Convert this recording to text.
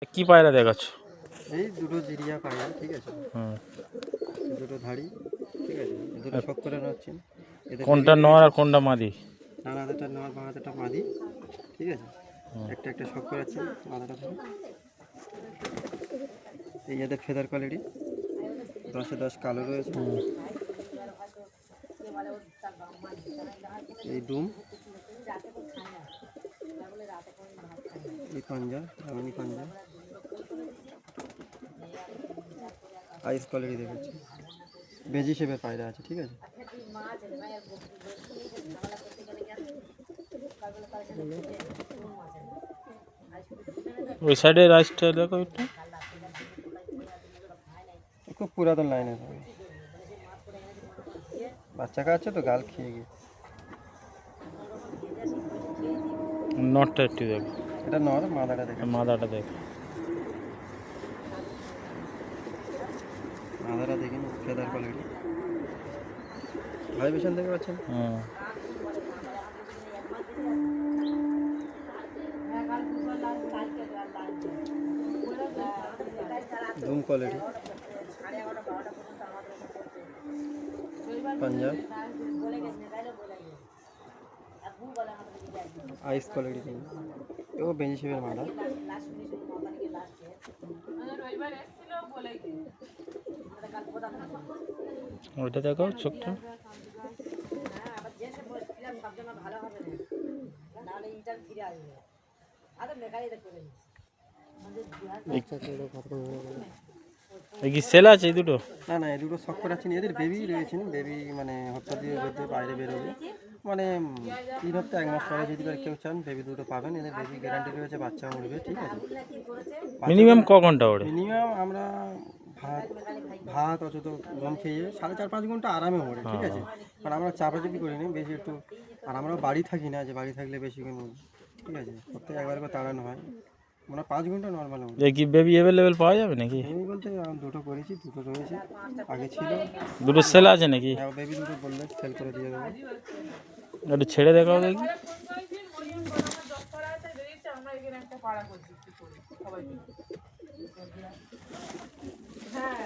কি পায়রা দেখাচ্ছ? এই দুটো জিরিয়া পায়রা, ঠিক আছে, হুম। দুটো ধাড়ি, ঠিক আছে, এই দুটো শখ করে নাচ্ছেন। কোনটা নর আর কোনটা মাদি? ডান হাতেটা নর, বাঁ হাতেটা মাদি, ঠিক আছে। একটা একটা শখ করাচ্ছেন মাথাটা ধরে। এই এদের ফেদার কোয়ালিটি 10-এ 10 কালো রয়েছে। এই ডুম, এই পাঞ্জা, রাঙানি পাঞ্জা, আইস কোয়ালিটি দেখাচ্ছি। বেজি শেপের পায়রা আছে, ঠিক আছে। ওই সাইডে রাইসটা দেখো একটু। খুব পুরাতন লাইনে বাচ্চা কাচ্চা তো গাল খেয়ে গিয়ে। নটটা একটু দেখো। এটা নর, মাদাটা দেখো। মাদাটা দেখো। মাদাটা দেখেন, ফেদার কোয়ালিটি ভাইব্রেশন দেখতে পাচ্ছেন। হুম। ধুম কোয়ালিটি, পাঞ্জাব, আইস কোয়ালিটি, ও বেঞ্জি শেপের মাদা। ওইটা দেখো চোখটা। এই কি সেল আছে এই দুটো? না না, এই দুটো শখ করাচ্ছেন। এদের বেবি রয়েছেন, বেবি মানে হঠাৎ দিয়ে বাইরে বেরোবে, মানে 3 হপ্তাহ 1 মাস পরে যদি কেউ চান বেবি দুটো পাবেন। এদের বেবি গ্যারান্টি রয়েছে, বাচ্চা উঠবে, ঠিক আছে। মিনিমাম ক ঘন্টা ওড়ে? মিনিমাম আমরা ভাত অথচ গম খেয়ে 4.5-5 ঘন্টা আরামে ওড়ে, ঠিক আছে। কারণ আমরা চাপাচাপি করি না বেশি একটু, আর আমরা বাড়ি থাকি না যে বাড়ি থাকলে বেশিক্ষণ, ঠিক আছে, সপ্তাহে একবার করে তাড়ানো হয়, মানে 5 ঘন্টা নর্মাল ওড়ে। এই কি বেবি অ্যাভেলেবেল পাওয়া যাবে নাকি? বেবি বলতে দুটো করেছি, দুটো রয়েছে, আগে ছিল। দুটো সেল আছে নাকি? বেবি দুটো বললে সেল করে দিয়ে দেবো। একটু ছেড়ে দেখাও দেখি। হ্যাঁ